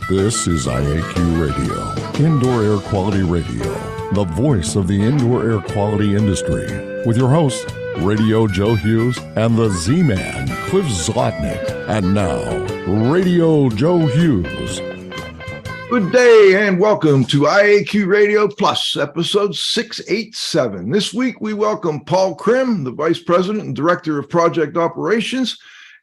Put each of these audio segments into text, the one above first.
This is IAQ Radio, Indoor Air Quality Radio, the voice of the indoor air quality industry, with your hosts, Radio Joe Hughes and the Z-Man, Cliff Zlotnick. And now, Radio Joe Hughes. Good day and welcome to IAQ Radio Plus, episode 687. This week we welcome Paul Crim, the Vice President and Director of Project Operations,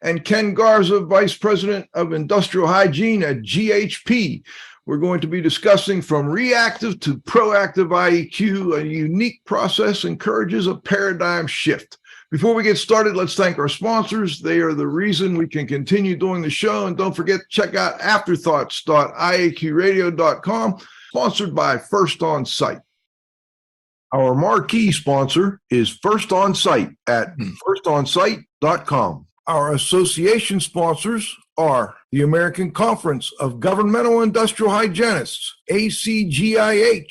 and Ken Garza, Vice President of Industrial Hygiene at GHP. We're going to be discussing from reactive to proactive IEQ. A unique process encourages a paradigm shift. Before we get started, let's thank our sponsors. They are the reason we can continue doing the show. And don't forget to check out afterthoughts.iaqradio.com, sponsored by First On-Site. Our marquee sponsor is First On-Site at firstonsite.com. Our association sponsors are the American Conference of Governmental Industrial Hygienists, ACGIH.org,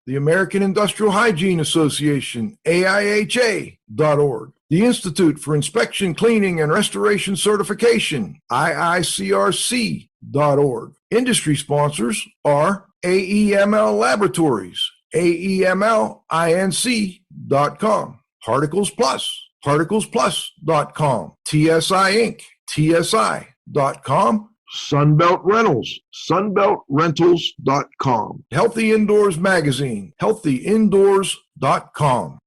the American Industrial Hygiene Association, AIHA.org, the Institute for Inspection, Cleaning, and Restoration Certification, IICRC.org. Industry sponsors are AEML Laboratories, AEMLINC.com, Particles Plus, ParticlesPlus.com, TSI Inc., TSI.com, Sunbelt Rentals, SunbeltRentals.com, Healthy Indoors Magazine, HealthyIndoors.com.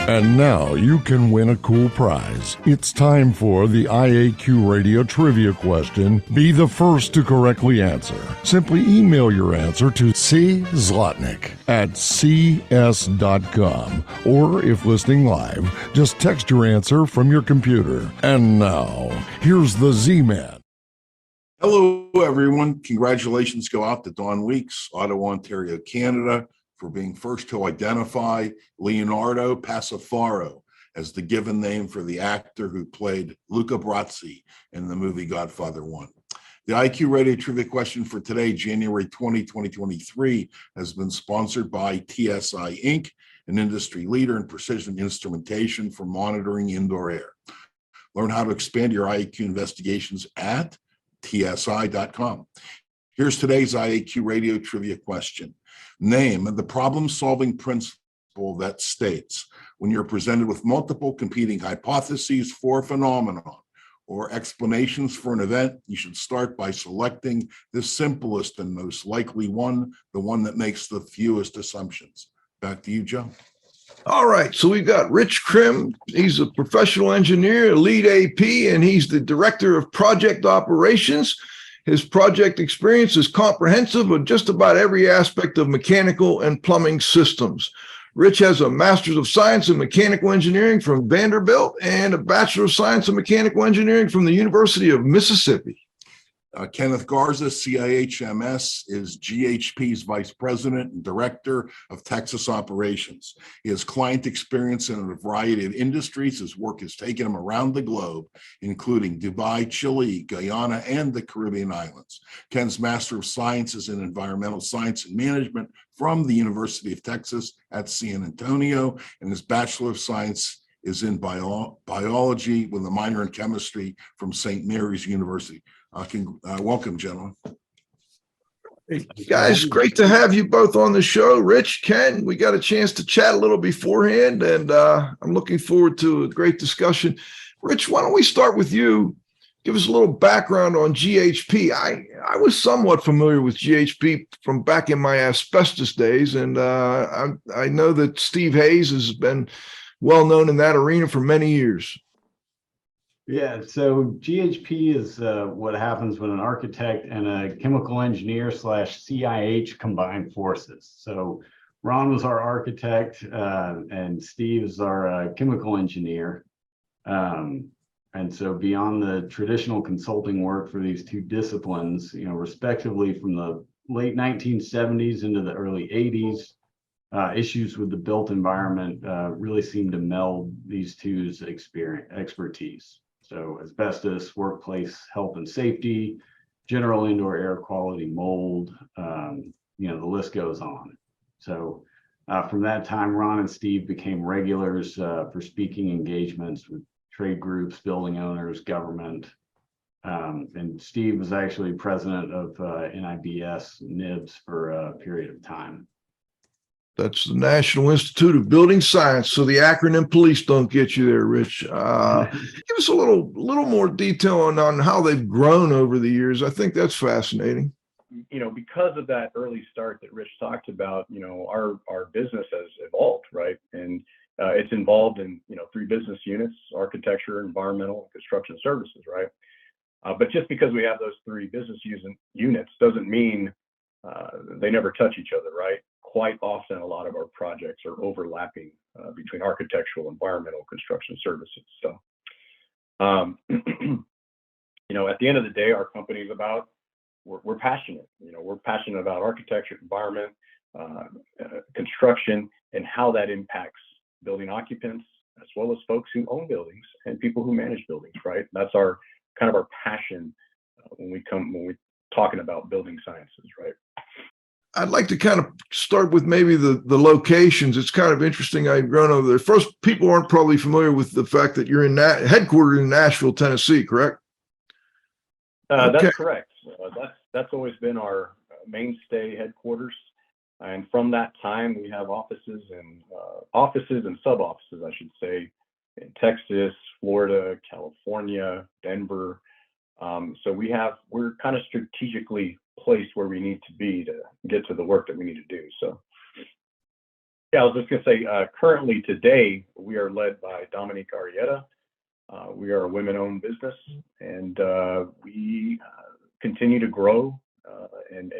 And now you can win a cool prize. It's time for the IAQ Radio Trivia question. Be the first to correctly answer. Simply email your answer to czlotnick@cs.com. Or if listening live, just text your answer from your computer. And now, here's the Z-Man. Hello, everyone. Congratulations go out to Dawn Weeks, Ottawa, Ontario, Canada, for being first to identify Leonardo Passafaro as the given name for the actor who played Luca Brasi in the movie Godfather 1. The IQ Radio Trivia question for today, January 20, 2023, has been sponsored by TSI Inc., an industry leader in precision instrumentation for monitoring indoor air. Learn how to expand your IEQ investigations at tsi.com. Here's today's IAQ Radio Trivia question. Name the problem-solving principle that states when you're presented with multiple competing hypotheses for a phenomenon or explanations for an event, you should start by selecting the simplest and most likely one, the one that makes the fewest assumptions. Back to you, Joe. All right, so we've got Rich Crim. He's a professional engineer, a lead AP, and he's the Director of Project Operations. His project experience is comprehensive of just about every aspect of mechanical and plumbing systems. Rich has a Master's of Science in Mechanical Engineering from Vanderbilt and a Bachelor of Science in Mechanical Engineering from the University of Mississippi. Kenneth Garza, CIH MS, is GHP's Vice President and Director of Texas Operations. He has client experience in a variety of industries. His work has taken him around the globe, including Dubai, Chile, Guyana, and the Caribbean islands. Ken's Master of Science is in Environmental Science and Management from the University of Texas at San Antonio, and his Bachelor of Science is in biology with a minor in chemistry from St. Mary's University. Welcome, gentlemen. Hey, guys, great to have you both on the show. Rich, Ken, we got a chance to chat a little beforehand, and I'm looking forward to a great discussion. Rich, why don't we start with you? Give us a little background on GHP. I was somewhat familiar with GHP from back in my asbestos days, and I know that Steve Hayes has been well known in that arena for many years. Yeah, so GHP is what happens when an architect and a chemical engineer / CIH combine forces. So Ron was our architect and Steve is our chemical engineer. And so beyond the traditional consulting work for these two disciplines, respectively from the late 1970s into the early 80s, issues with the built environment really seemed to meld these two's expertise. So asbestos, workplace health and safety, general indoor air quality, mold, the list goes on. So from that time, Ron and Steve became regulars for speaking engagements with trade groups, building owners, government, And Steve was actually president of NIBS NIBS for a period of time. That's the National Institute of Building Science. So the acronym police don't get you there, Rich. Give us a little more detail on how they've grown over the years. I think that's fascinating. Because of that early start that Rich talked about, our business has evolved, right? And it's involved in, 3 business units: architecture, environmental, and construction services, right? But just because we have those 3 business units doesn't mean they never touch each other, right? Quite often, a lot of our projects are overlapping between architectural, environmental, construction services. So, at the end of the day, our company is about, we're passionate. We're passionate about architecture, environment, construction, and how that impacts building occupants, as well as folks who own buildings and people who manage buildings, right? That's our passion when we're talking about building sciences, right? I'd like to kind of start with maybe the locations. It's kind of interesting. I've grown over there. First, people aren't probably familiar with the fact that you're headquartered in Nashville, Tennessee, correct? Okay. That's correct. That's always been our mainstay headquarters. And from that time, we have offices and sub-offices, I should say, in Texas, Florida, California, Denver. So we're kind of strategically placed where we need to be to get to the work that we need to do. So, yeah, I was just going to say, currently today, we are led by Dominique Arrieta. We are a women-owned business, and we continue to grow and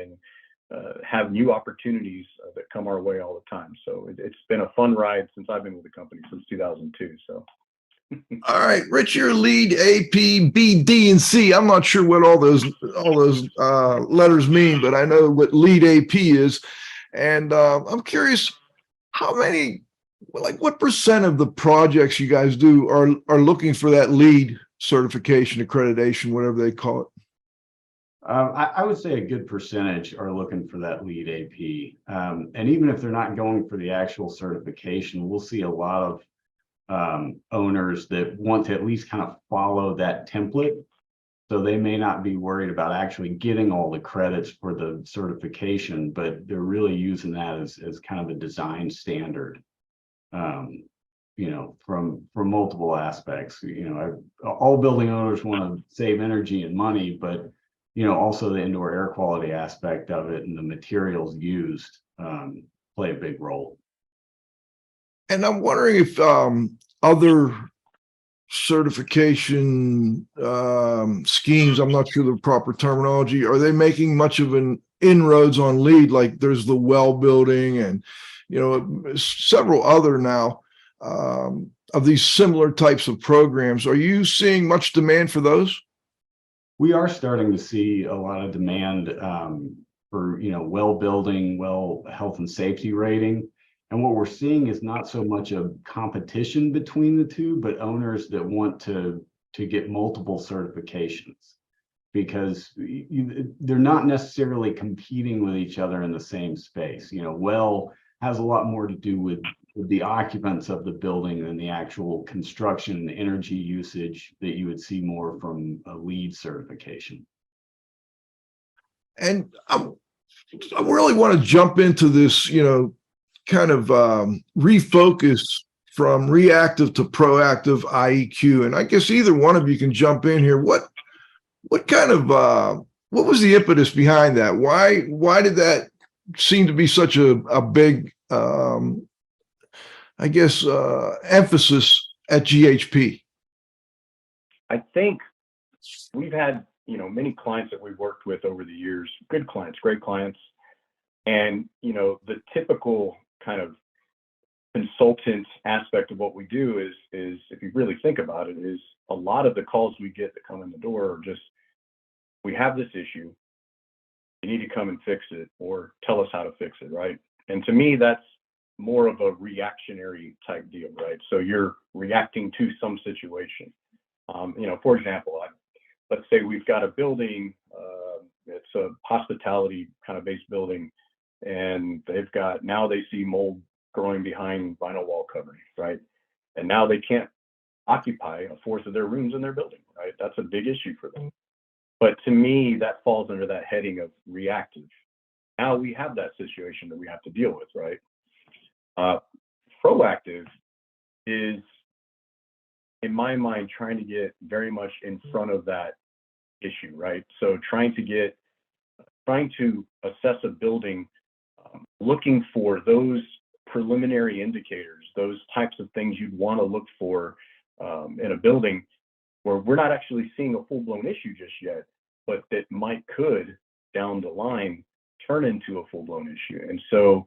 have new opportunities that come our way all the time. So it's been a fun ride since I've been with the company, since 2002. So. All right, Rich, your lead A, P, B, D, and C. I'm not sure what all those letters mean, but I know what lead AP is. And I'm curious, what percent of the projects you guys do are looking for that lead certification, accreditation, whatever they call it? I would say a good percentage are looking for that lead AP. And even if they're not going for the actual certification, we'll see a lot of owners that want to at least kind of follow that template. So they may not be worried about actually getting all the credits for the certification, but they're really using that as kind of a design standard, from multiple aspects. All building owners want to save energy and money, but also the indoor air quality aspect of it and the materials used play a big role. And I'm wondering if other certification schemes, I'm not sure the proper terminology, are they making much of an inroads on lead? Like there's the well building and, several other now of these similar types of programs. Are you seeing much demand for those? We are starting to see a lot of demand for, well building, well health and safety rating. And what we're seeing is not so much a competition between the two, but owners that want to get multiple certifications, because they're not necessarily competing with each other in the same space. Well has a lot more to do with the occupants of the building than the actual construction and energy usage that you would see more from a LEED certification. And I really want to jump into this, kind of refocus from reactive to proactive IEQ. And I guess either one of you can jump in here. What was the impetus behind that? Why did that seem to be such a big, emphasis at GHP? I think we've had, many clients that we've worked with over the years, good clients, great clients. And, the typical kind of consultant aspect of what we do is if you really think about it, is a lot of the calls we get that come in the door are just, we have this issue, you need to come and fix it, or tell us how to fix it, right? And to me, that's more of a reactionary type deal, right? So you're reacting to some situation. For example, let's say we've got a building, it's a hospitality kind of based building, and now they see mold growing behind vinyl wall covering, right? And now they can't occupy a fourth of their rooms in their building, right? That's a big issue for them. But to me, that falls under that heading of reactive. Now we have that situation that we have to deal with, right? Proactive is, in my mind, trying to get very much in front of that issue, right? So trying to assess a building, looking for those preliminary indicators, those types of things you'd want to look for in a building where we're not actually seeing a full-blown issue just yet, but that could down the line turn into a full-blown issue. And so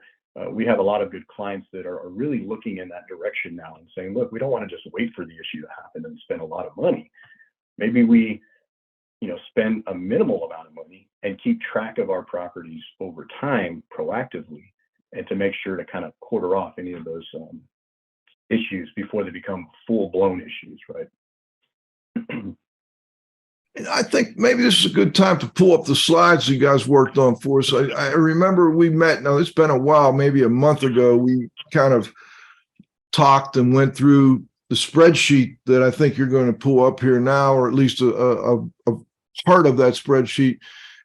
we have a lot of good clients that are really looking in that direction now and saying, look, we don't want to just wait for the issue to happen and spend a lot of money. Maybe we spend a minimal amount of money and keep track of our properties over time proactively, and to make sure to kind of quarter off any of those issues before they become full-blown issues, right? And I think maybe this is a good time to pull up the slides you guys worked on for us. I remember we met, now it's been a while, maybe a month ago, we kind of talked and went through the spreadsheet that I think you're going to pull up here now, or at least a part of that spreadsheet,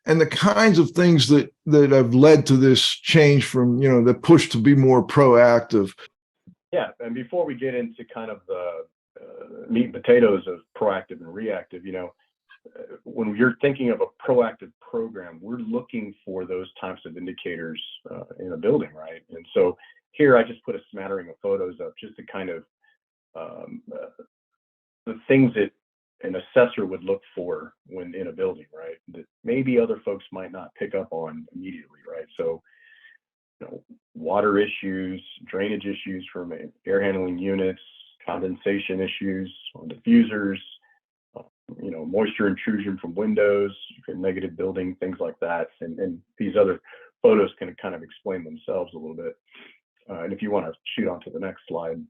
and the kinds of things that have led to this change from, the push to be more proactive. Yeah, and before we get into kind of the meat and potatoes of proactive and reactive, when you're thinking of a proactive program, we're looking for those types of indicators in a building, right? And so here I just put a smattering of photos up just to kind of the things that an assessor would look for when in a building, right? That maybe other folks might not pick up on immediately, right? So, water issues, drainage issues from air handling units, condensation issues on diffusers, moisture intrusion from windows, negative building, things like that. And these other photos can kind of explain themselves a little bit. And if you want to shoot on to the next slide,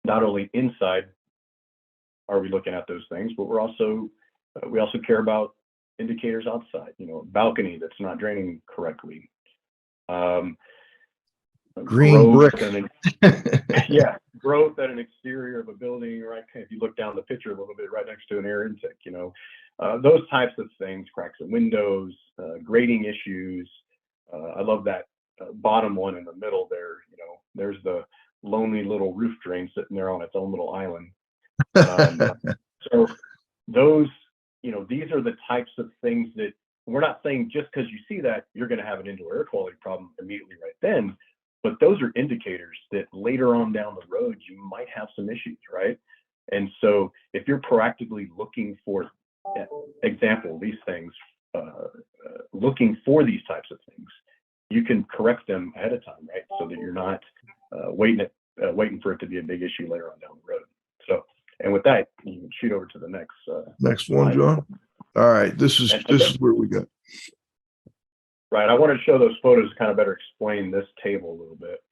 not only inside are we looking at those things, but we also care about indicators outside, balcony that's not draining correctly. Green brick. Yeah, growth at an exterior of a building, right? If you look down the picture a little bit, right next to an air intake, those types of things, cracks in windows, grading issues. I love that bottom one in the middle there. There's the lonely little roof drain sitting there on its own little island. So those, these are the types of things that we're not saying just because you see that you're going to have an indoor air quality problem immediately right then, but those are indicators that later on down the road you might have some issues, right? And so if you're proactively looking for these things, looking for these types of things, you can correct them ahead of time, right? So that you're not waiting for it to be a big issue later on down the road. So, and with that, you can shoot over to the next one, John. All right, this is where we go. Right, I wanted to show those photos to kind of better explain this table a little bit.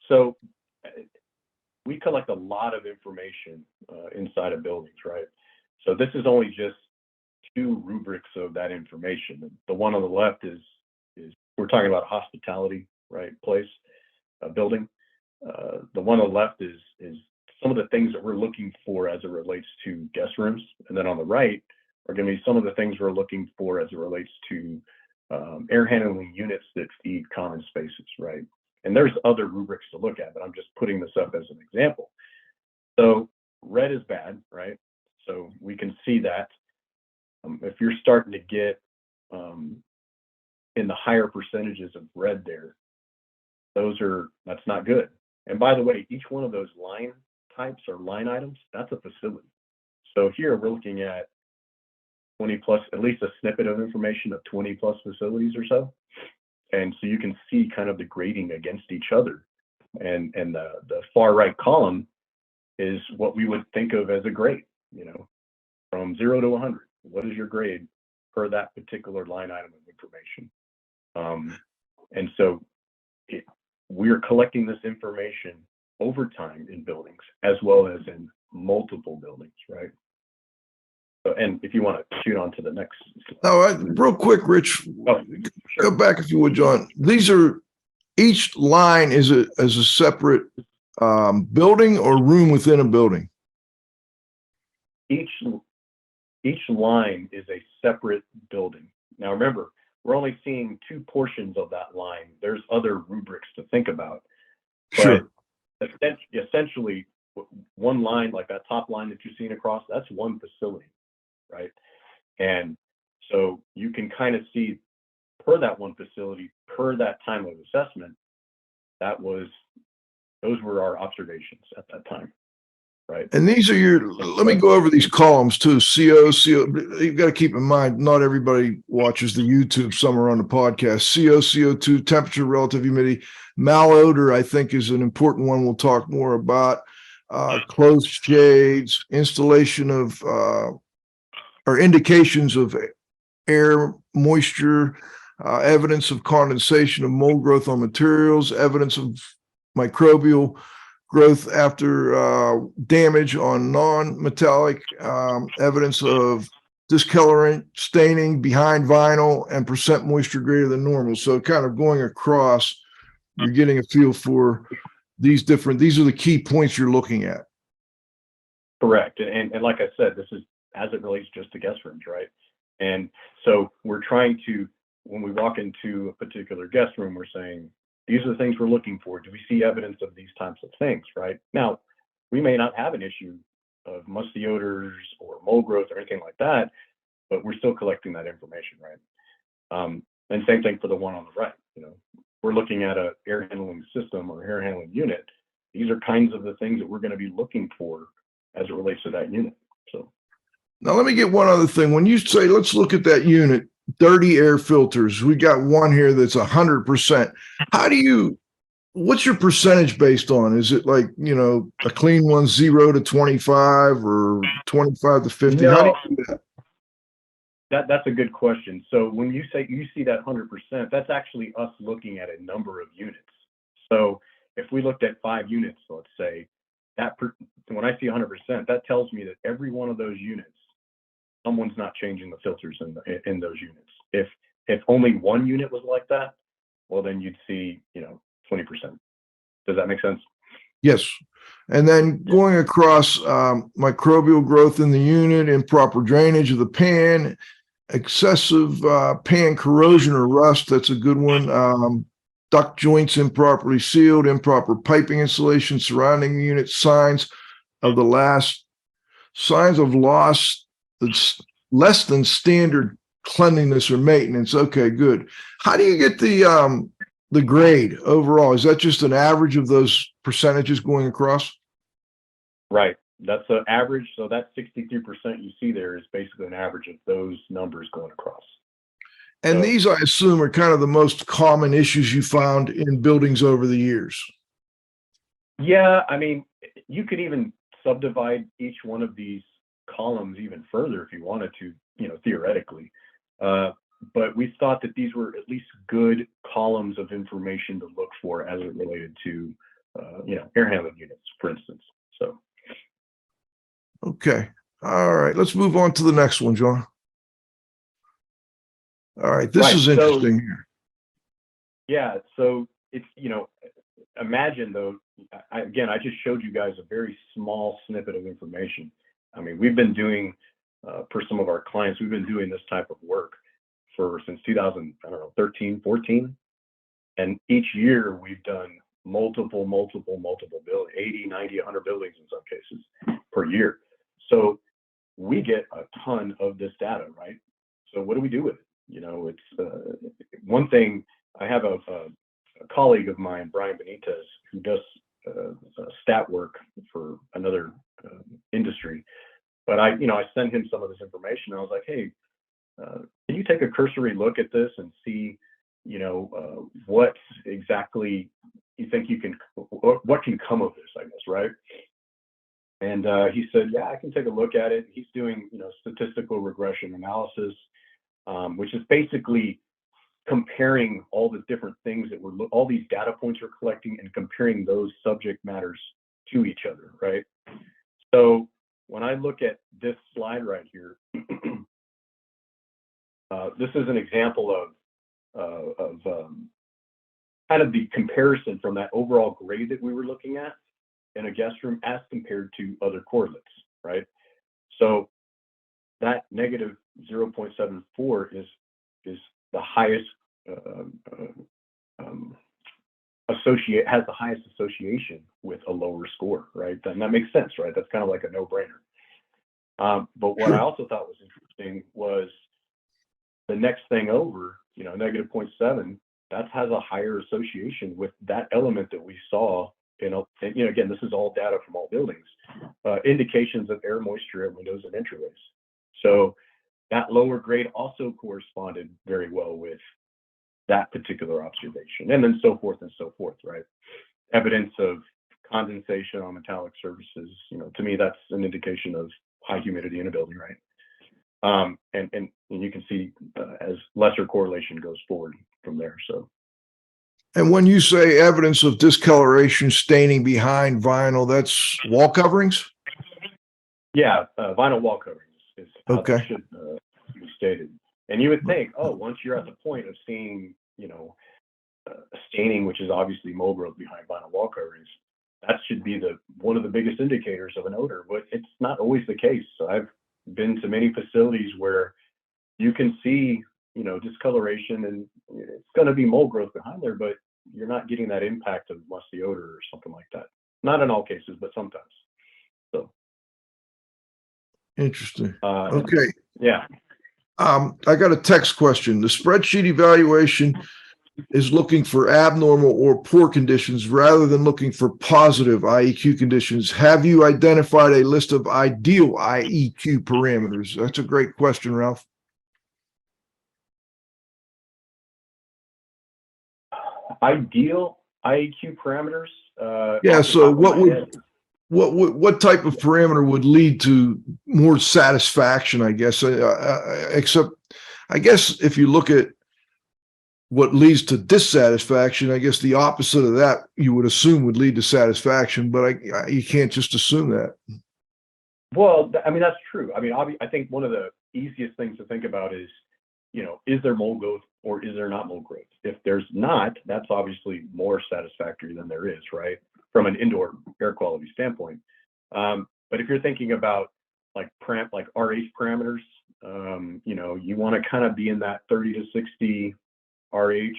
So we collect a lot of information inside of buildings, right? So this is only just 2 rubrics of that information. The one on the left is we're talking about a hospitality, right, place, a building. The one on the left is some of the things that we're looking for as it relates to guest rooms, and then on the right are going to be some of the things we're looking for as it relates to air handling units that feed common spaces, right? And there's other rubrics to look at, but I'm just putting this up as an example. So red is bad, right? So we can see that if you're starting to get in the higher percentages of red there, that's not good. And by the way, each one of those line types or line items, that's a facility. So here we're looking at 20 plus, at least a snippet of information of 20 plus facilities or so. And so you can see kind of the grading against each other. And the far right column is what we would think of as a grade, from 0 to 100. What is your grade per that particular line item of information? And so we're collecting this information over time in buildings as well as in multiple buildings, right? So, and if you want to shoot on to the next slide. No, real quick, Rich, Sure. Go back if you would, John. These are, each line is a separate building or room within a building? Each each line is a separate building. Now remember, we're only seeing two portions of that line. There's other rubrics to think about. Sure. But essentially, one line, like that top line that you're seeing across, that's one facility, right? And so you can kind of see per that one facility, per that time of assessment, those were our observations at that time, right? And these are let me go over these columns too. CO, you've got to keep in mind, not everybody watches the YouTube, some are on the podcast. CO, CO2, temperature, relative humidity, malodor, I think is an important one we'll talk more about. Closed shades, installation of, or indications of air, moisture, evidence of condensation of mold growth on materials, evidence of microbial growth after damage on non-metallic, evidence of discolorant, staining behind vinyl, and percent moisture greater than normal. So kind of going across, you're getting a feel for these are the key points you're looking at. Correct. And like I said, this is as it relates just to guest rooms, right? And so we're trying to, when we walk into a particular guest room, we're saying, these are the things we're looking for. Do we see evidence of these types of things, right? Now, we may not have an issue of musty odors or mold growth or anything like that, but we're still collecting that information, right? And same thing for the one on the right. We're looking at a air handling system or air handling unit. These are kinds of the things that we're going to be looking for as it relates to that unit. So now let me get one other thing. When you say, let's look at that unit, dirty air filters, we got one here that's 100%. What's your percentage based on? Is it like, a clean one, 0 to 25 or 25 to 50? No, how do you do that? That's a good question. So when you say you see that 100%, that's actually us looking at a number of units. So if we looked at 5 units, let's say, when I see 100%, that tells me that every one of those units, someone's not changing the filters in those units. If only one unit was like that, well, then you'd see 20%. Does that make sense? Yes. And then going across microbial growth in the unit, improper drainage of the pan, excessive pan corrosion or rust. That's a good one. Duct joints improperly sealed, improper piping installation surrounding the unit, signs of loss that's less than standard cleanliness or maintenance. Okay, good. How do you get the grade overall? Is that just an average of those percentages going across? Right. That's the average. So that 63% you see there is basically an average of those numbers going across. And these, I assume, are kind of the most common issues you found in buildings over the years. Yeah, I mean, you could even subdivide each one of these columns even further if you wanted to, theoretically. But we thought that these were at least good columns of information to look for as it related to, air handling units, for instance. So. Okay. All right. Let's move on to the next one, John. All right. This is interesting here. Yeah. So it's, imagine though, I just showed you guys a very small snippet of information. I mean, we've been doing, for some of our clients, we've been doing this type of work since 2013, 14. And each year we've done multiple buildings, 80, 90, 100 buildings in some cases per year. So we get a ton of this data, right? So what do we do with it? It's one thing. I have a colleague of mine, Brian Benitez, who does stat work for another industry. But I sent him some of this information. I was like, hey, can you take a cursory look at this and see, what exactly you think what can come of this, I guess, right? And he said, yeah, I can take a look at it. He's doing, statistical regression analysis, which is basically comparing all the different things that all these data points we're collecting and comparing those subject matters to each other, right? So when I look at this slide right here, this is an example of kind of the comparison from that overall grade that we were looking at in a guest room as compared to other correlates, right? So that negative 0.74 is the highest has the highest association with a lower score, right? And that makes sense, right? That's kind of like a no-brainer. But what I also thought was interesting was the next thing over, negative 0.7, that has a higher association with that element that we saw. Again, this is all data from all buildings, indications of air moisture at windows and entryways. So that lower grade also corresponded very well with that particular observation, and then so forth and so forth, right? Evidence of condensation on metallic surfaces, to me, that's an indication of high humidity in a building, right? And you can see as lesser correlation goes forward from there. So. And when you say evidence of discoloration staining behind vinyl, that's wall coverings? Yeah, vinyl wall coverings is how okay. that should be stated. And you would think, once you're at the point of seeing, staining, which is obviously mold growth behind vinyl wall coverings, that should be one of the biggest indicators of an odor, but it's not always the case. So I've been to many facilities where you can see, discoloration, and it's going to be mold growth behind there, but you're not getting that impact of musty odor or something like that. Not in all cases, but sometimes. So. Interesting. Okay. Yeah. I got a text question. The spreadsheet evaluation is looking for abnormal or poor conditions rather than looking for positive IEQ conditions. Have you identified a list of ideal IEQ parameters? That's a great question, Ralph. Ideal IEQ parameters? Yeah. So what type of parameter would lead to more satisfaction, I guess, except I guess if you look at what leads to dissatisfaction, I guess the opposite of that you would assume would lead to satisfaction, but you can't just assume that. Well, I mean, that's true. I mean, I think one of the easiest things to think about is, is there mold growth or is there not mold growth? If there's not, that's obviously more satisfactory than there is, right? From an indoor air quality standpoint. But if you're thinking about like RH parameters, you want to kind of be in that 30 to 60 RH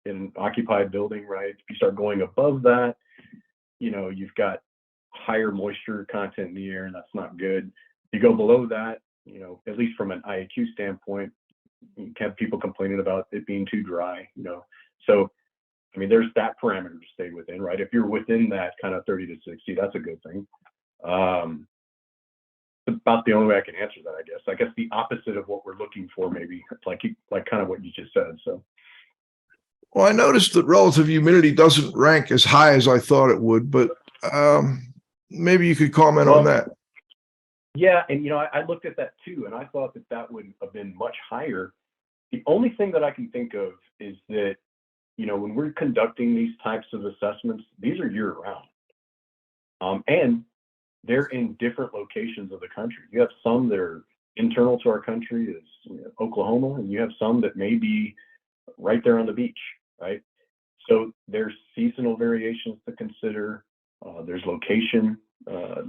in an occupied building, right? If you start going above that, you've got higher moisture content in the air, and that's not good. You go below that, at least from an IEQ standpoint, you have people complaining about it being too dry, So, I mean, there's that parameter to stay within, right? If you're within that kind of 30 to 60, that's a good thing. About the only way I can answer that, I guess. I guess the opposite of what we're looking for, maybe, like kind of what you just said. So. Well, I noticed that relative humidity doesn't rank as high as I thought it would, but maybe you could comment on that. Yeah, and I looked at that too, and I thought that would have been much higher. The only thing that I can think of is that, when we're conducting these types of assessments, these are year-round, and they're in different locations of the country. You have some that are internal to our country, as Oklahoma, and you have some that may be right there on the beach, right? So there's seasonal variations to consider. There's location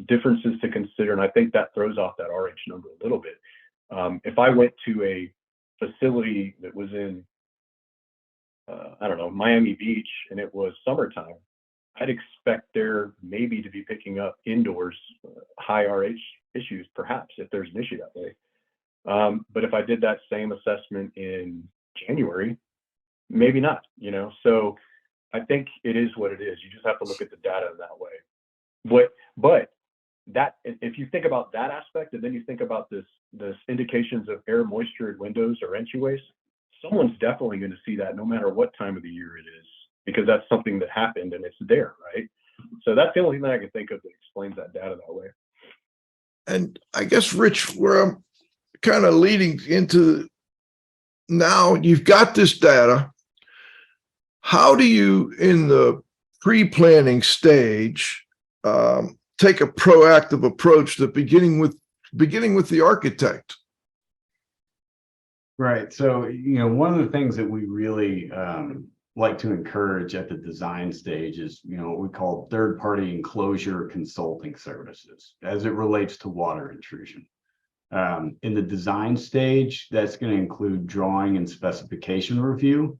differences to consider, and I think that throws off that RH number a little bit. If I went to a facility that was in, Miami Beach, and it was summertime, I'd expect there maybe to be picking up indoors high RH issues, perhaps, if there's an issue that way. But if I did that same assessment in January, maybe not, So I think it is what it is. You just have to look at the data that way. But that, if you think about that aspect, and then you think about this indications of air moisture at windows or entryways, someone's definitely going to see that no matter what time of the year it is, because that's something that happened and it's there, right? So that's the only thing I can think of that explains that data that way. And I guess, Rich, where I'm kind of leading into now, you've got this data. How do you, in the pre-planning stage, take a proactive approach to beginning with the architect? Right. So, one of the things that we really like to encourage at the design stage is, what we call third-party enclosure consulting services as it relates to water intrusion. In the design stage, that's going to include drawing and specification review,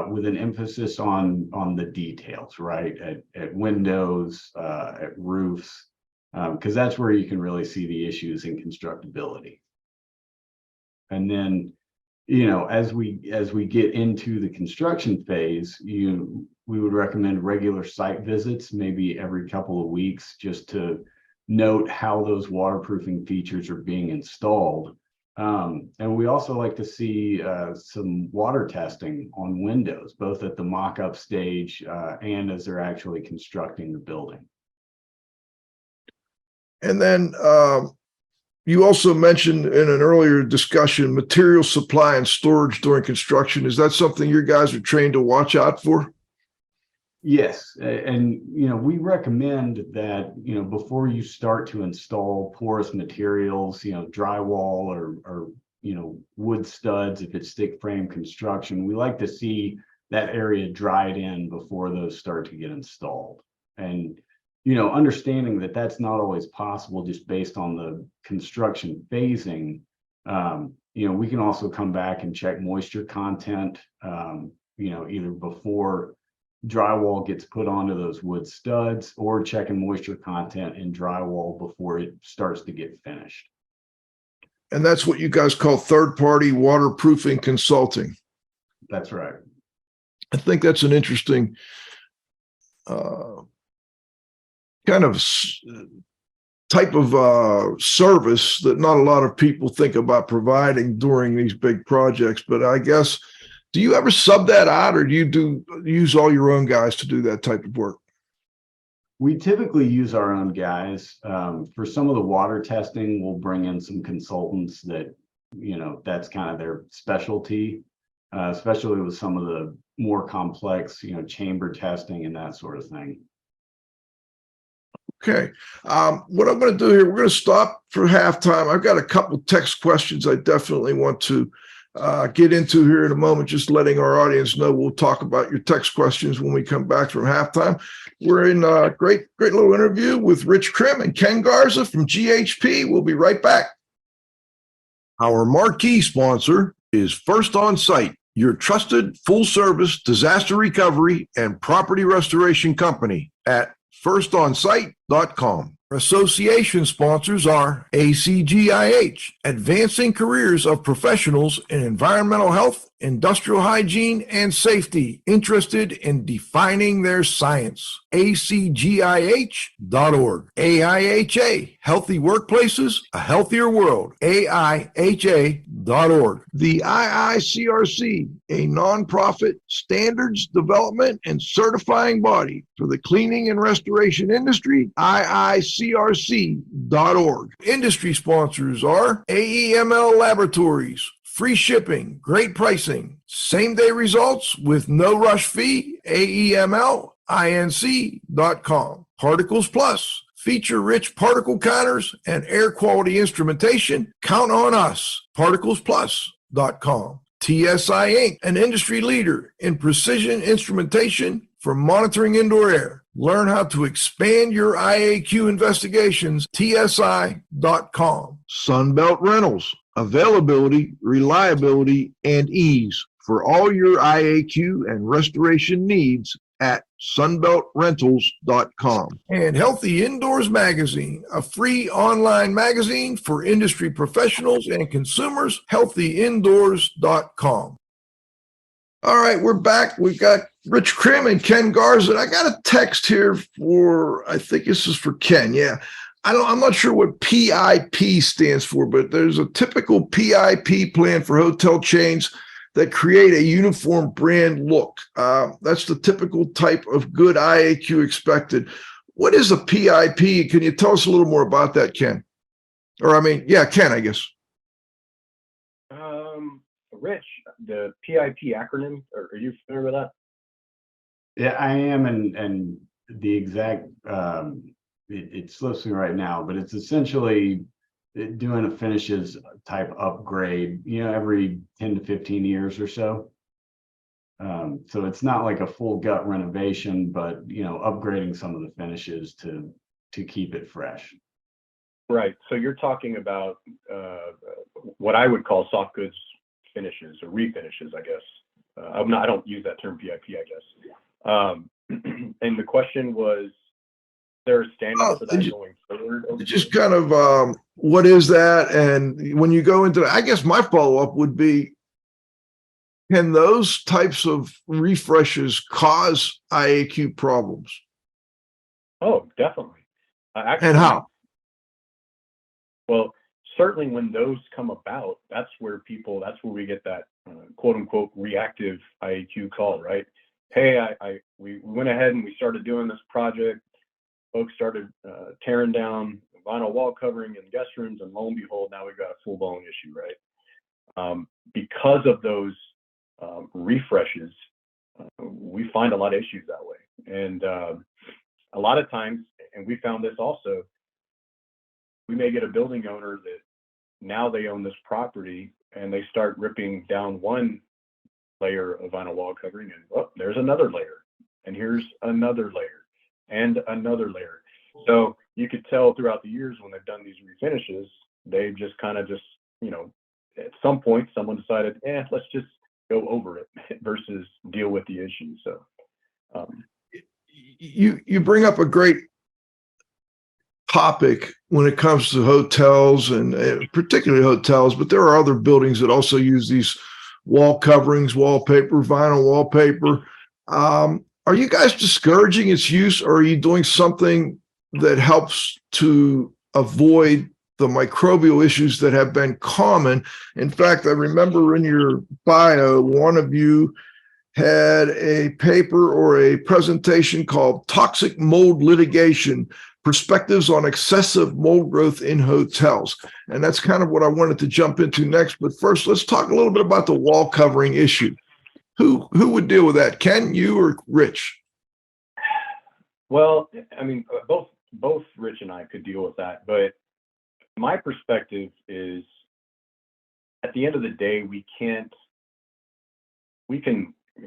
with an emphasis on the details, right? At windows, at roofs, because that's where you can really see the issues in constructability. And then, as we get into the construction phase, we would recommend regular site visits, maybe every couple of weeks, just to note how those waterproofing features are being installed. And we also like to see some water testing on windows, both at the mock-up stage and as they're actually constructing the building. And then you also mentioned in an earlier discussion, material supply and storage during construction. Is that something your guys are trained to watch out for? Yes, and we recommend that before you start to install porous materials, drywall or wood studs, if it's stick frame construction, we like to see that area dried in before those start to get installed. And understanding that that's not always possible just based on the construction phasing, we can also come back and check moisture content, either before drywall gets put onto those wood studs, or checking moisture content in drywall before it starts to get finished. And that's what you guys call third-party waterproofing consulting. That's right. I think that's an interesting kind of type of service that not a lot of people think about providing during these big projects. But I guess, do you ever sub that out, or do you use all your own guys to do that type of work? We typically use our own guys. For some of the water testing, we'll bring in some consultants that, that's kind of their specialty, especially with some of the more complex, chamber testing and that sort of thing. Okay. What I'm going to do here, we're going to stop for halftime. I've got a couple text questions I definitely want to get into here in a moment, just letting our audience know we'll talk about your text questions when we come back from halftime. We're in a great little interview with Rich Crim and Ken Garza from GHP. We'll be right back. Our marquee sponsor is First On Site, your trusted full-service disaster recovery and property restoration company at firstonsite.com. Association sponsors are ACGIH, Advancing Careers of Professionals in Environmental Health, Industrial Hygiene, and Safety, interested in defining their science. ACGIH.org. AIHA, Healthy Workplaces, A Healthier World. AIHA.org. The IICRC, a nonprofit standards development and certifying body for the cleaning and restoration industry. IICRC.org. Industry sponsors are AEML Laboratories, free shipping, great pricing, same-day results with no rush fee, AEMLinc.com. Particles Plus, feature-rich particle counters and air quality instrumentation. Count on us, particlesplus.com. TSI Inc., an industry leader in precision instrumentation for monitoring indoor air. Learn how to expand your IAQ investigations, TSI.com. Sunbelt Rentals, availability, reliability, and ease for all your IAQ and restoration needs at sunbeltrentals.com. And Healthy Indoors Magazine, a free online magazine for industry professionals and consumers, healthyindoors.com. All right, we're back. We've got Rich Crim and Ken Garza. I got a text here I think this is for Ken. Yeah. I'm not sure what PIP stands for, but there's a typical PIP plan for hotel chains that create a uniform brand look. That's the typical type of good IAQ expected. What is a PIP? Can you tell us a little more about that, Ken? Ken, I guess. Rich, the PIP acronym, are you familiar with that? Yeah, I am, and the exact, it slips me right now, but it's essentially doing a finishes type upgrade, every 10 to 15 years or so. So it's not like a full gut renovation, but upgrading some of the finishes to keep it fresh. Right. So you're talking about what I would call soft goods finishes or refinishes, I guess. I don't use that term VIP, I guess. And the question was, is there a standard for that going forward? Just kind of what is that? And when you go into, I guess my follow-up would be, can those types of refreshes cause IAQ problems? Oh, definitely. Actually, and how? Well, certainly when those come about, that's where we get that quote unquote reactive IEQ call, right? Hey, we went ahead and we started doing this project. Folks started tearing down vinyl wall covering in guest rooms, and lo and behold, now we've got a full-blown issue, right? Because of those refreshes, we find a lot of issues that way. And a lot of times, and we found this also, we may get a building owner that now they own this property and they start ripping down one layer of vinyl wall covering, and oh, there's another layer, and here's another layer, and another layer. So you could tell throughout the years when they've done these refinishes, they've just kind of at some point, someone decided, let's just go over it versus deal with the issue. So you bring up a great topic when it comes to hotels, and particularly hotels, but there are other buildings that also use these wall coverings, wallpaper, vinyl wallpaper. Are you guys discouraging its use, or are you doing something that helps to avoid the microbial issues that have been common? In fact, I remember in your bio, one of you had a paper or a presentation called Toxic Mold Litigation, Perspectives on Excessive Mold Growth in Hotels. And that's kind of what I wanted to jump into next. But first, let's talk a little bit about the wall covering issue. Who would deal with that? Ken, you, or Rich? Well, I mean, both Rich and I could deal with that, but my perspective is, at the end of the day, we can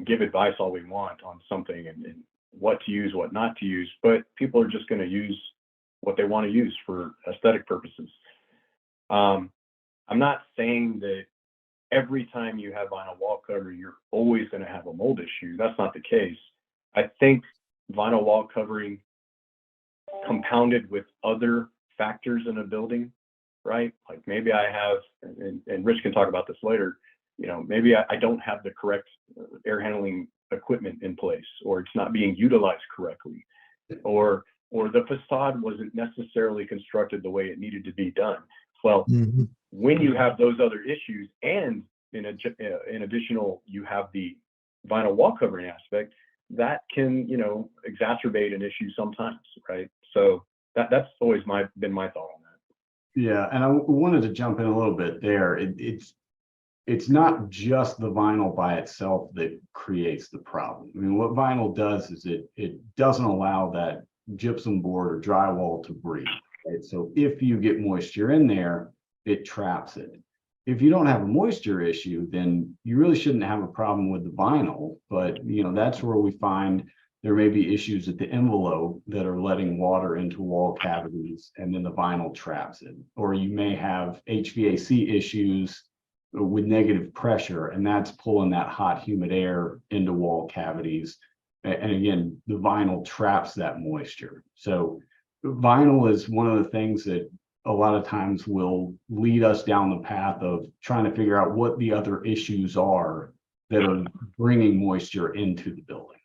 give advice all we want on something and what to use, what not to use, but people are just going to use what they want to use for aesthetic purposes. I'm not saying that every time you have vinyl wall cover, you're always going to have a mold issue. That's not the case. I think vinyl wall covering compounded with other factors in a building, right? Like maybe I have, and Rich can talk about this later, maybe I don't have the correct air handling equipment in place, or it's not being utilized correctly, or the facade wasn't necessarily constructed the way it needed to be done. Well, when you have those other issues, and in additional, you have the vinyl wall covering aspect, that can, exacerbate an issue sometimes, right? So that's always been my thought on that. Yeah, and I wanted to jump in a little bit there. It's not just the vinyl by itself that creates the problem. I mean, what vinyl does is it doesn't allow that gypsum board or drywall to breathe, right? So if you get moisture in there, it traps it. If you don't have a moisture issue, then you really shouldn't have a problem with the vinyl, but that's where we find there may be issues at the envelope that are letting water into wall cavities, and then the vinyl traps it. Or you may have HVAC issues with negative pressure, and that's pulling that hot, humid air into wall cavities. And again, the vinyl traps that moisture. So vinyl is one of the things that a lot of times will lead us down the path of trying to figure out what the other issues are that are bringing moisture into the building.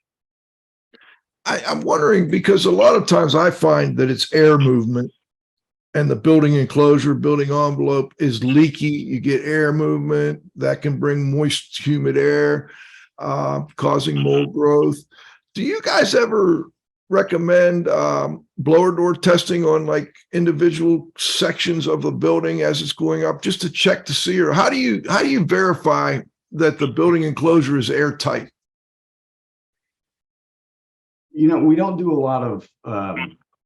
I'm wondering, because a lot of times I find that it's air movement, and the building enclosure, building envelope is leaky. You get air movement that can bring moist, humid air, causing mold growth. Do you guys ever recommend blower door testing on like individual sections of the building as it's going up, just to check to see, or how do you verify that the building enclosure is airtight? We don't do a lot of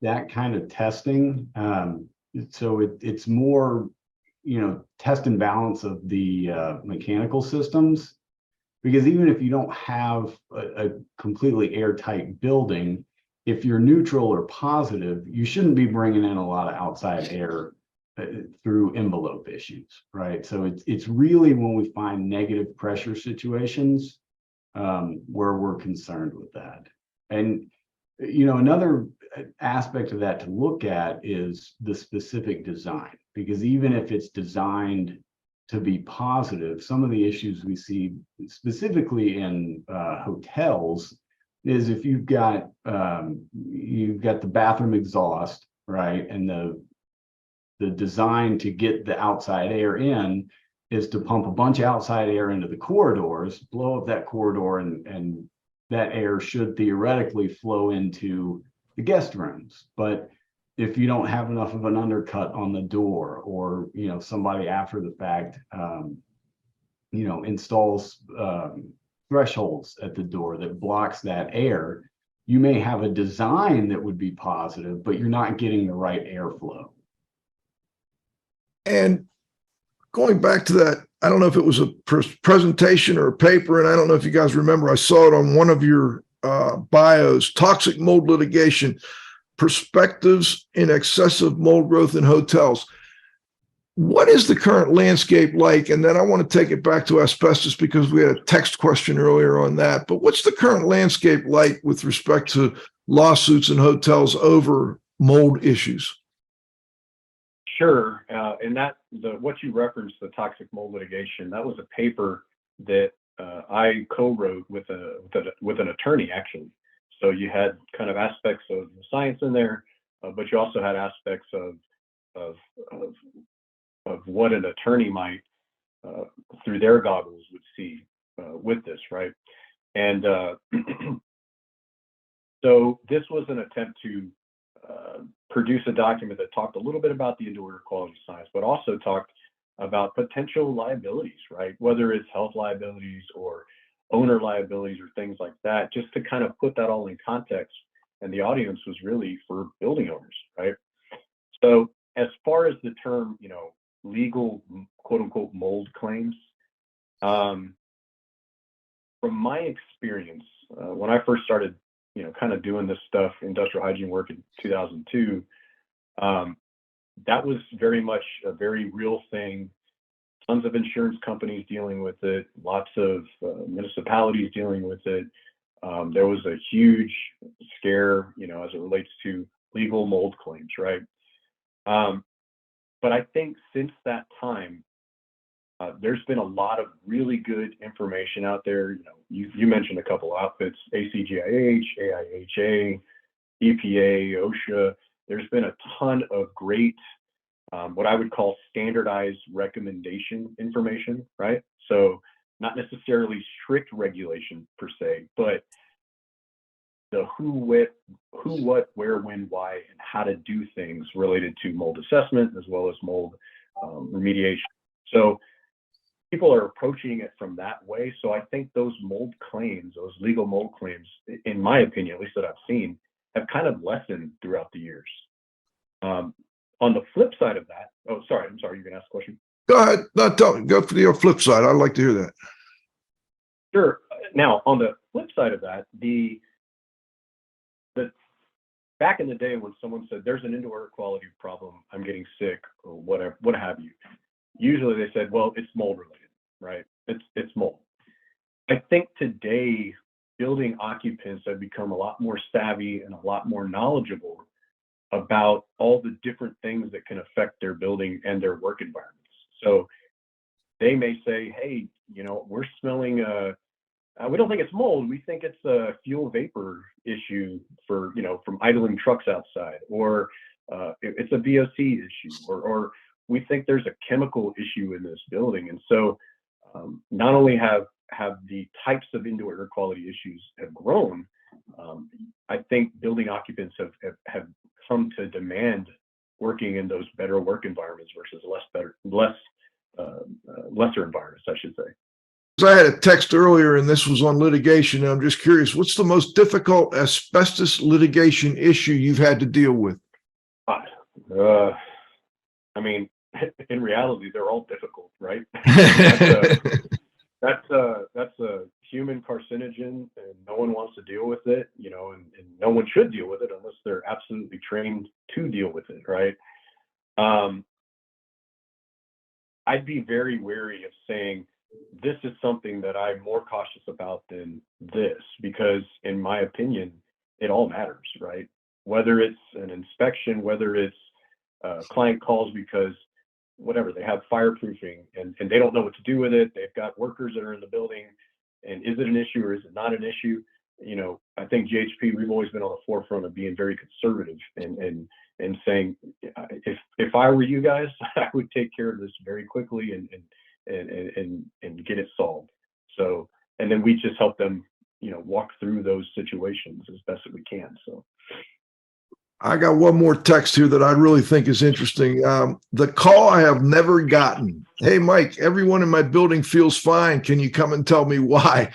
that kind of testing. So it's more, test and balance of the mechanical systems, because even if you don't have a completely airtight building, if you're neutral or positive, you shouldn't be bringing in a lot of outside air through envelope issues, right? So it's really when we find negative pressure situations where we're concerned with that. And another aspect of that to look at is the specific design, because even if it's designed to be positive, some of the issues we see specifically in hotels is if you've got the bathroom exhaust, right, and the design to get the outside air in is to pump a bunch of outside air into the corridors, blow up that corridor, and that air should theoretically flow into the guest rooms. But if you don't have enough of an undercut on the door, or somebody after the fact installs thresholds at the door that blocks that air, you may have a design that would be positive, but you're not getting the right airflow. And going back to that, I don't know if it was a presentation or a paper, and I don't know if you guys remember, I saw it on one of your bios, toxic mold litigation, perspectives in excessive mold growth in hotels. What is the current landscape like? And then I want to take it back to asbestos because we had a text question earlier on that. But what's the current landscape like with respect to lawsuits in hotels over mold issues? Sure. And what you referenced, the toxic mold litigation, that was a paper that I co-wrote with an attorney, actually. So you had kind of aspects of the science in there, but you also had aspects of what an attorney might, through their goggles, would see with this, right? And so this was an attempt to produce a document that talked a little bit about the indoor air quality science, but also talked about potential liabilities, right? Whether it's health liabilities or owner liabilities or things like that, just to kind of put that all in context. And the audience was really for building owners, right? So as far as the term, legal quote unquote mold claims, from my experience, when I first started, kind of doing this stuff, industrial hygiene work in 2002, that was very much a very real thing. Tons of insurance companies dealing with it, lots of municipalities dealing with it. There was a huge scare, as it relates to legal mold claims, right? But I think since that time, there's been a lot of really good information out there. You mentioned a couple outfits, ACGIH, AIHA, EPA, OSHA. There's been a ton of great, what I would call standardized recommendation information, right? So not necessarily strict regulation per se, but the who, what, where, when, why, and how to do things related to mold assessment as well as mold remediation. So people are approaching it from that way. So I think those mold claims, those legal mold claims, in my opinion, at least that I've seen, have kind of lessened throughout the years. On the flip side of that, I'm sorry, you're gonna ask a question? Go ahead. No, go for the flip side. I'd like to hear that. Sure. Now, on the flip side of that, the back in the day when someone said there's an indoor air quality problem, I'm getting sick or whatever, what have you, usually they said, well, it's mold related, right? It's mold. I think today building occupants have become a lot more savvy and a lot more knowledgeable about all the different things that can affect their building and their work environments. So they may say, hey, we're smelling we don't think it's mold. We think it's a fuel vapor issue from idling trucks outside, or it's a VOC issue, or we think there's a chemical issue in this building. And so not only have the types of indoor air quality issues have grown, I think building occupants have come to demand working in those better work environments versus lesser environments, I should say. I had a text earlier, and this was on litigation, and I'm just curious, what's the most difficult asbestos litigation issue you've had to deal with? In reality, they're all difficult, right? That's a human carcinogen, and no one wants to deal with it, and no one should deal with it unless they're absolutely trained to deal with it, right? I'd be very wary of saying this is something that I'm more cautious about than this, because in my opinion, it all matters, right? Whether it's an inspection, whether it's client calls because whatever, they have fireproofing and they don't know what to do with it. They've got workers that are in the building, and is it an issue or is it not an issue? You know, I think GHP, we've always been on the forefront of being very conservative and saying, if I were you guys, I would take care of this very quickly and get it solved. So, and then we just help them, you know, walk through those situations as best as we can. So. I got one more text here that I really think is interesting. The call I have never gotten. Hey, Mike, everyone in my building feels fine. Can you come and tell me why?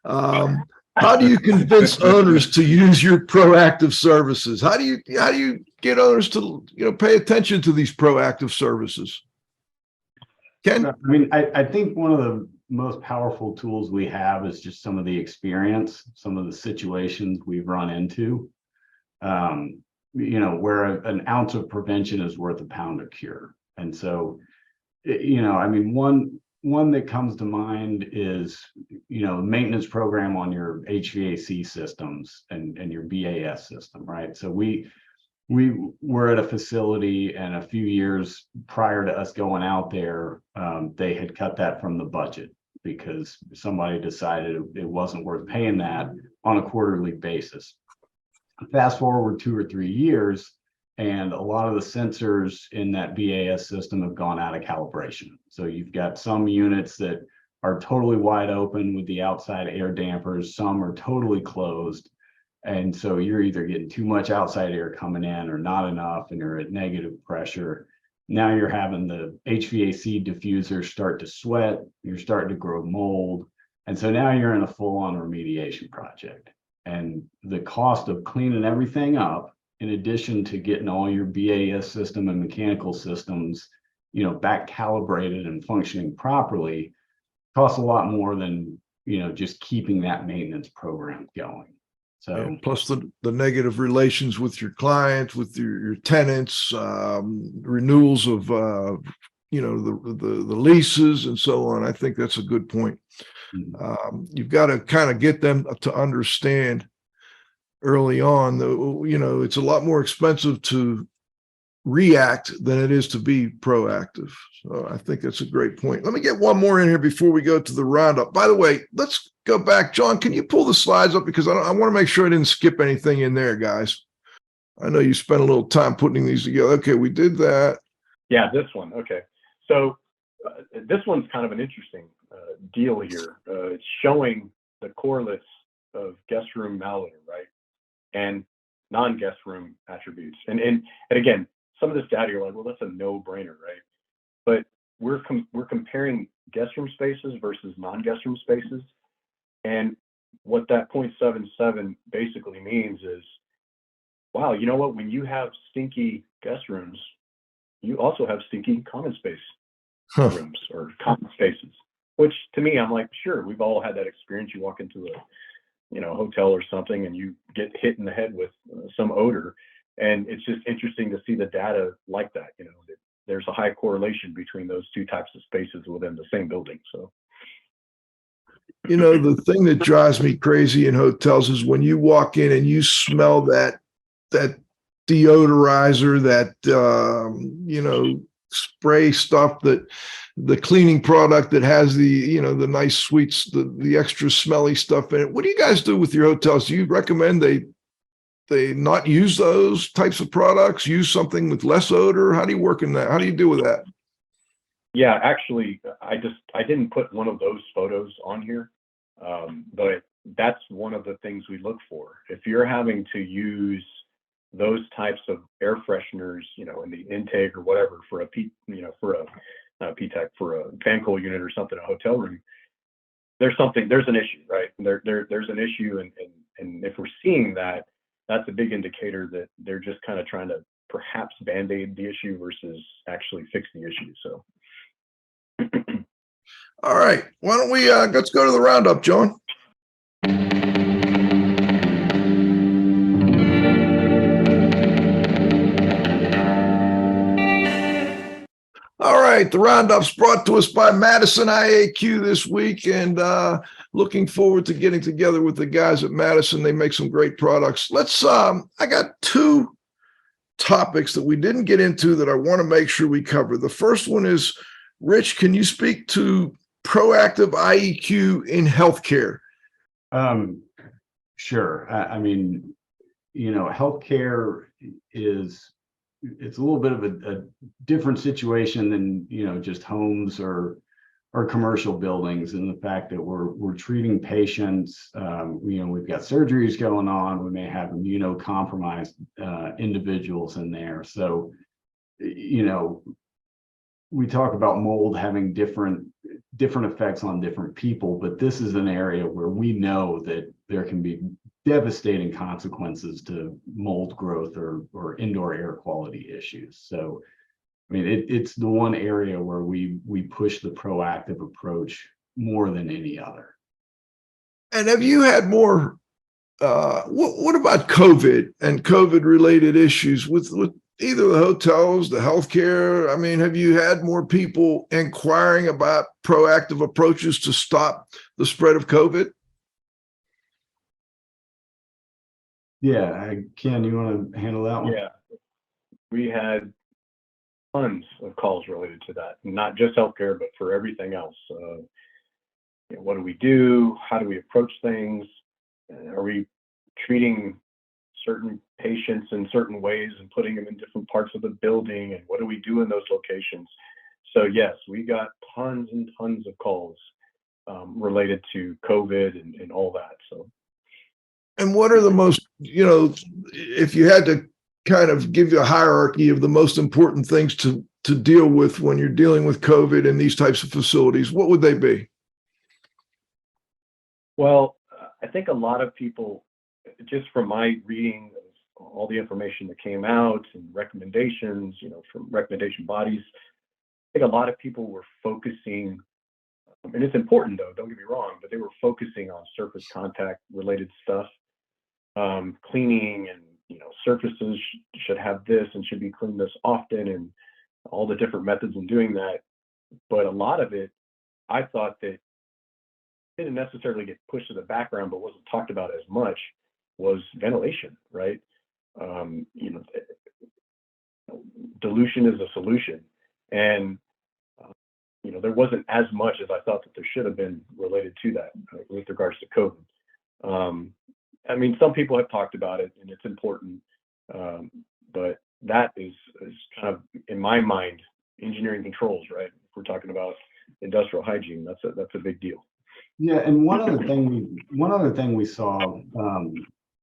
How do you convince owners to use your proactive services? How do you get owners to, you know, pay attention to these proactive services? Ken? I mean, I think one of the most powerful tools we have is just some of the experience, some of the situations we've run into. You know, where an ounce of prevention is worth a pound of cure. And so, you know, I mean, one that comes to mind is, you know, maintenance program on your HVAC systems and your BAS system, right? So we were at a facility, and a few years prior to us going out there, they had cut that from the budget because somebody decided it wasn't worth paying that on a quarterly basis. Fast forward 2 or 3 years, and a lot of the sensors in that BAS system have gone out of calibration. So you've got some units that are totally wide open with the outside air dampers, some are totally closed. And so you're either getting too much outside air coming in or not enough, and you're at negative pressure. Now you're having the HVAC diffusers start to sweat, you're starting to grow mold. And so now you're in a full-on remediation project. And the cost of cleaning everything up, in addition to getting all your BAS system and mechanical systems, you know, back calibrated and functioning properly, costs a lot more than, you know, just keeping that maintenance program going. So, and plus the negative relations with your clients, with your tenants, renewals of you know, the leases and so on. I think that's a good point. You've got to kind of get them to understand early on, you know, it's a lot more expensive to react than it is to be proactive. So I think that's a great point. Let me get one more in here before we go to the roundup. By the way, let's go back. John, can you pull the slides up? Because I want to make sure I didn't skip anything in there, guys. I know you spent a little time putting these together. Okay, we did that. Yeah, this one. Okay. So this one's kind of an interesting deal here. It's showing the correlates of guest room malodor, right? And non-guest room attributes. And again, some of this data, you're like, well, that's a no-brainer, right? But we're comparing guest room spaces versus non-guest room spaces. And what that 0.77 basically means is, wow, you know what? When you have stinky guest rooms, you also have stinky common space rooms or common spaces, which to me, I'm like, sure, we've all had that experience. You walk into a, you know, hotel or something and you get hit in the head with some odor. And it's just interesting to see the data like that, you know, that there's a high correlation between those two types of spaces within the same building. So, you know, the thing that drives me crazy in hotels is when you walk in and you smell that deodorizer, that, you know, spray stuff, that the cleaning product that has the, you know, the nice sweets, the extra smelly stuff in it. What do you guys do with your hotels? Do you recommend they not use those types of products, use something with less odor? How do you work in that? How do you deal with that? Yeah, actually, I didn't put one of those photos on here, but that's one of the things we look for. If you're having to use those types of air fresheners, you know, in the intake or whatever for a P-TEC, for a fan coil unit or something, a hotel room, there's an issue, right? There's an issue, and if we're seeing that, that's a big indicator that they're just kind of trying to perhaps band-aid the issue versus actually fix the issue. So. All right, why don't we let's go to the roundup, John. All All right, the roundup's brought to us by Madison IAQ this week, and looking forward to getting together with the guys at Madison. They make some great products. I got two topics that we didn't get into that I want to make sure we cover. The first one is, Rich, can you speak to Proactive IEQ in healthcare? Sure. I mean, healthcare it's a little bit of a different situation than, just homes or commercial buildings, and the fact that we're treating patients. We've got surgeries going on. We may have immunocompromised individuals in there. So, we talk about mold having different effects on different people, but this is an area where we know that there can be devastating consequences to mold growth or indoor air quality issues. So, I mean, it's the one area where we push the proactive approach more than any other. And have you had more, what about COVID and COVID related issues with either the hotels, the healthcare? I mean, have you had more people inquiring about proactive approaches to stop the spread of COVID? Yeah, Ken, you want to handle that one? Yeah, we had tons of calls related to that, not just healthcare, but for everything else. What do we do? How do we approach things? Are we treating certain patients in certain ways and putting them in different parts of the building? And what do we do in those locations? So yes, we got tons and tons of calls related to COVID and all that. So. And what are the most, if you had to kind of give you a hierarchy of the most important things to deal with when you're dealing with COVID in these types of facilities, what would they be? Well, I think a lot of people, just from my reading of all the information that came out and recommendations, from recommendation bodies, I think a lot of people were focusing, and it's important though, don't get me wrong, but they were focusing on surface contact related stuff. Cleaning and surfaces should have this and should be cleaned this often, and all the different methods in doing that. But a lot of it, I thought that didn't necessarily get pushed to the background, but wasn't talked about as much, was ventilation, right? Dilution is a solution, and there wasn't as much as I thought that there should have been related to that with regards to COVID. I mean, some people have talked about it, and it's important, but that is kind of, in my mind, engineering controls, right? If we're talking about industrial hygiene, that's a big deal. Yeah, and one other thing we saw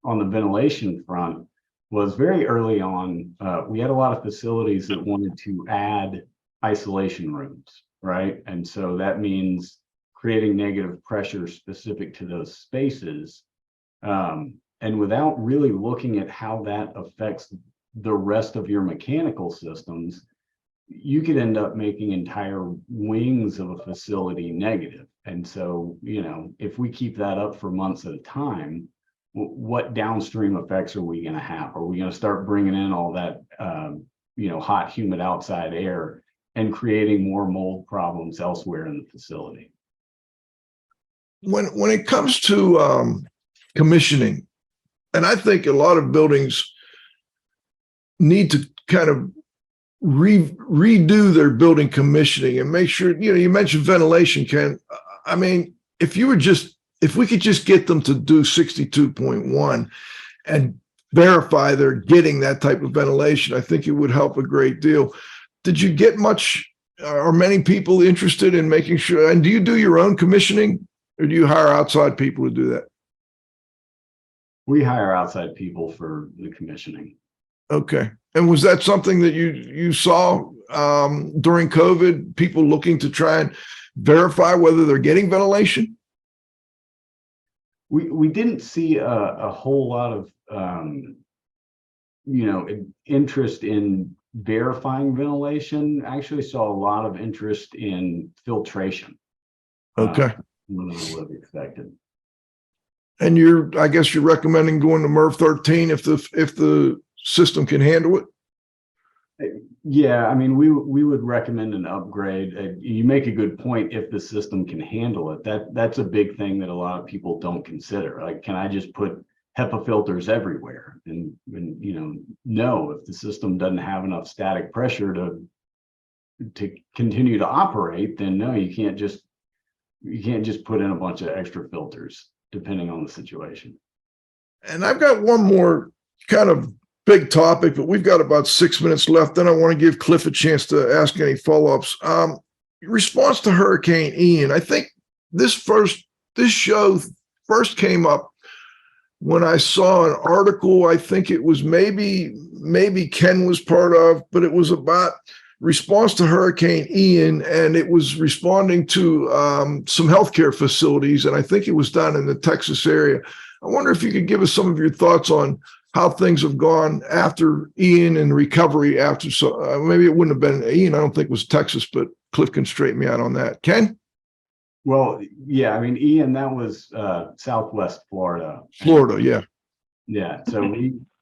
on the ventilation front was very early on. We had a lot of facilities that wanted to add isolation rooms, right? And so that means creating negative pressure specific to those spaces. And without really looking at how that affects the rest of your mechanical systems, you could end up making entire wings of a facility negative. And so, if we keep that up for months at a time, what downstream effects are we going to have? Are we going to start bringing in all that, hot, humid outside air and creating more mold problems elsewhere in the facility? When it comes to commissioning, and I think a lot of buildings need to kind of redo their building commissioning and make sure, you mentioned ventilation, Ken. I mean, if we could just get them to do 62.1 and verify they're getting that type of ventilation, I think it would help a great deal. Did you get much or many people interested in making sure? And do you do your own commissioning, or do you hire outside people to do that? We hire outside people for the commissioning. Okay. And was that something that you saw during COVID, people looking to try and verify whether they're getting ventilation? We didn't see a whole lot of interest in verifying ventilation. I actually saw a lot of interest in filtration. Okay. More than I would have expected. And I guess you're recommending going to MERV 13 if the system can handle it? Yeah, I mean, we would recommend an upgrade. You make a good point if the system can handle it. That's a big thing that a lot of people don't consider. Like, can I just put HEPA filters everywhere? And no, if the system doesn't have enough static pressure to continue to operate, then no, you can't just put in a bunch of extra filters depending on the situation. And I've got one more kind of big topic, but we've got about 6 minutes left. Then I want to give Cliff a chance to ask any follow-ups. Response to Hurricane Ian. I think this show first came up when I saw an article. I think it was maybe Ken was part of, but it was about response to Hurricane Ian, and it was responding to some healthcare facilities, and I think it was down in the Texas area. I wonder if you could give us some of your thoughts on how things have gone after Ian and recovery after. So maybe it wouldn't have been Ian. I don't think it was Texas, but Cliff can straighten me out on that. Ken? Well, yeah, I mean, Ian, that was Southwest Florida. Florida, yeah. Yeah, so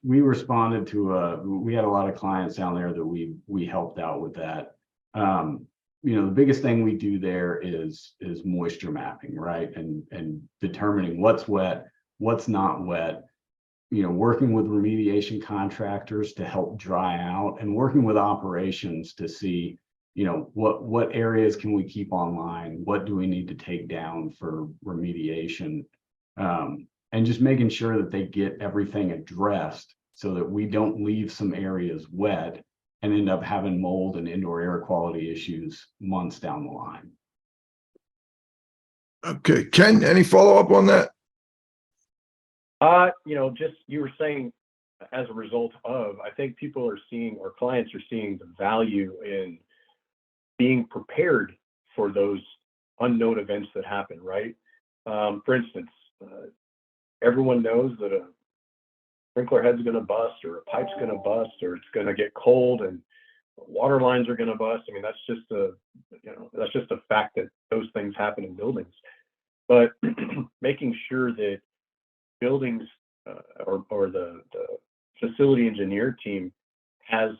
we responded to we had a lot of clients down there that we helped out with that. The biggest thing we do there is moisture mapping, right? And determining what's wet, what's not wet, working with remediation contractors to help dry out, and working with operations to see, what areas can we keep online? What do we need to take down for remediation? And just making sure that they get everything addressed so that we don't leave some areas wet and end up having mold and indoor air quality issues months down the line. Okay, Ken, any follow-up on that? Just you were saying as a result of, I think people are seeing, or clients are seeing, the value in being prepared for those unknown events that happen, right? For instance, everyone knows that a sprinkler head's going to bust, or a pipe's going to bust, or it's going to get cold and water lines are going to bust. I mean, that's just a fact that those things happen in buildings. But making sure that buildings or the facility engineer team has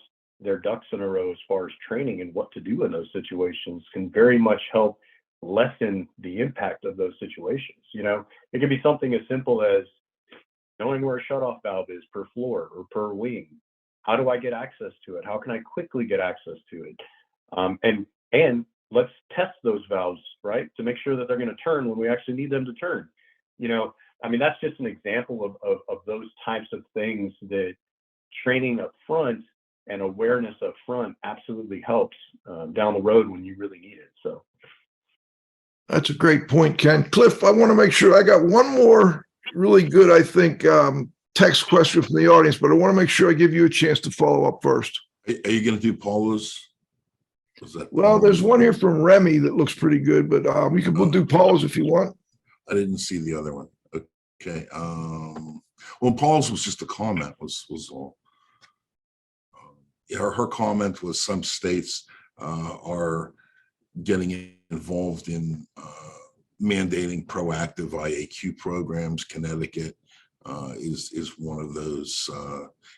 their ducks in a row as far as training and what to do in those situations can very much help lessen the impact of those situations. It can be something as simple as knowing where a shutoff valve is per floor or per wing. How do I get access to it? How can I quickly get access to it? And let's test those valves, right, to make sure that they're going to turn when we actually need them to turn. That's just an example of those types of things that training up front and awareness up front absolutely helps down the road when you really need it. So that's a great point, Ken. Cliff, I want to make sure I got one more really good, I think, text question from the audience, but I want to make sure I give you a chance to follow up first. Are you going to do Paula's? Well, there's one here from Remy that looks pretty good, but we'll do Paula's if you want. I didn't see the other one. Okay. Well, Paul's was just a comment. Was all. Her comment was some states are getting involved in mandating proactive IEQ programs. Connecticut is one of those.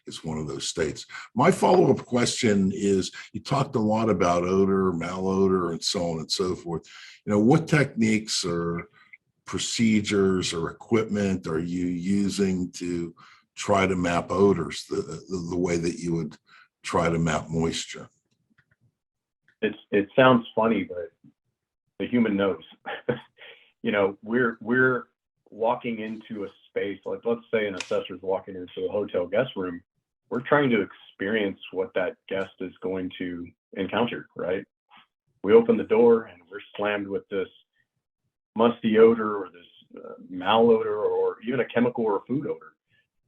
Is one of those states. My follow-up question is: you talked a lot about odor, malodor, and so on and so forth. What techniques or procedures or equipment are you using to try to map odors the way that you would try to map moisture? It sounds funny, but the human knows. We're walking into a space, like let's say an assessor's walking into a hotel guest room. We're trying to experience what that guest is going to encounter, right? We open the door and we're slammed with this musty odor or this malodor or even a chemical or a food odor.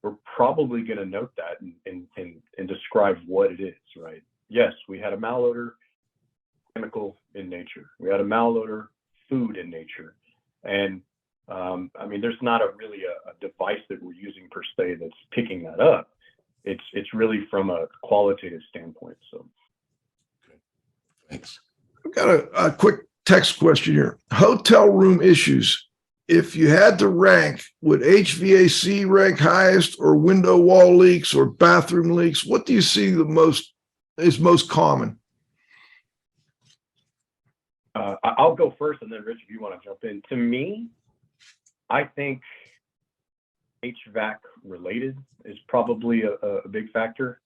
We're probably going to note that and describe what it is, right? Yes, we had a malodor, chemical in nature. We had a malodor, food in nature. And there's not really a device that we're using per se that's picking that up. It's really from a qualitative standpoint. So, okay. Thanks. I've got a quick text question here. Hotel room issues. If you had to rank, would HVAC rank highest, or window wall leaks, or bathroom leaks? What do you see the most is most common? I'll go first, and then Rich, if you want to jump in. To me, I think HVAC related is probably a big factor.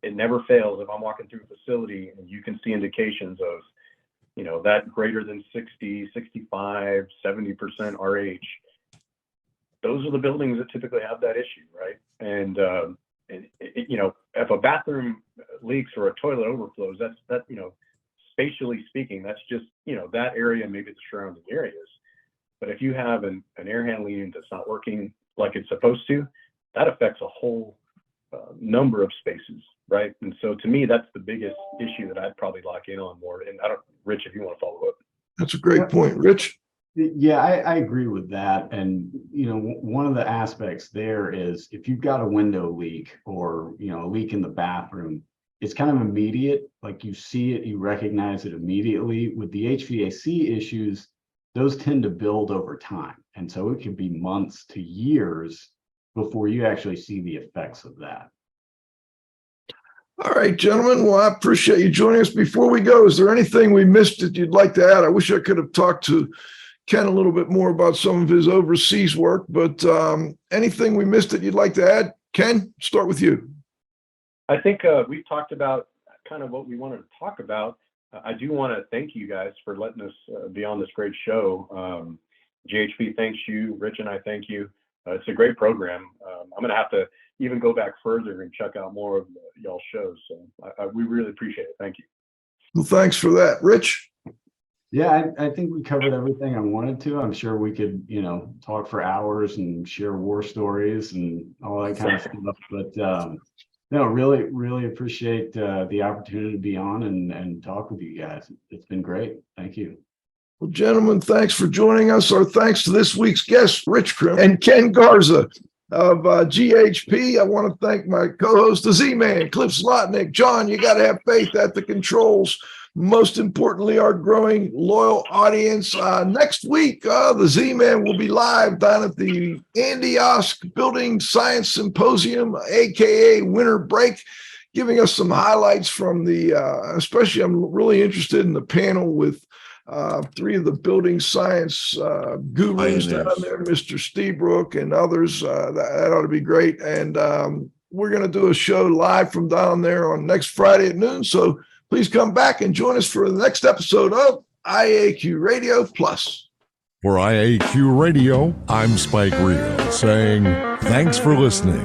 It never fails. If I'm walking through a facility and you can see indications of, that greater than 60, 65, 70% RH, those are the buildings that typically have that issue, right? And if a bathroom leaks or a toilet overflows, that spatially speaking, that's just, that area, maybe the surrounding areas. But if you have an air handling unit that's not working like it's supposed to, that affects a whole number of spaces, right? And so to me, that's the biggest issue that I'd probably lock in on more. And Rich, if you want to follow up. That's a great point, Rich. Yeah, I agree with that. And, one of the aspects there is if you've got a window leak or, a leak in the bathroom, it's kind of immediate. Like you see it, you recognize it immediately. With the HVAC issues, those tend to build over time. And so it can be months to years before you actually see the effects of that. All right, gentlemen. Well, I appreciate you joining us. Before we go, is there anything we missed that you'd like to add? I wish I could have talked to Ken a little bit more about some of his overseas work, but anything we missed that you'd like to add? Ken, start with you. I think we've talked about kind of what we wanted to talk about. I do want to thank you guys for letting us be on this great show. GHP thanks you. Rich and I thank you. It's a great program. I'm going to have to even go back further and check out more of y'all's shows. So we really appreciate it. Thank you. Well, thanks for that. Rich? Yeah, I think we covered everything I wanted to. I'm sure we could, talk for hours and share war stories and all that kind of stuff. But no, really, really appreciate the opportunity to be on and talk with you guys. It's been great. Thank you. Well, gentlemen, thanks for joining us. Our thanks to this week's guests, Rich Crim and Ken Garza of GHP. I want to thank my co-host, the Z-Man, Cliff Zlotnick. John, you got to have faith at the controls. Most importantly, our growing loyal audience. Next week, the Z-Man will be live down at the Andy Osk Building Science Symposium, aka Winter Break, giving us some highlights from the, especially I'm really interested in the panel with three of the building science gurus down there, Mr. Steebrook and others. That ought to be great. And we're going to do a show live from down there on next Friday at noon. So please come back and join us for the next episode of IAQ Radio Plus. For IAQ Radio, I'm Spike Reel saying thanks for listening.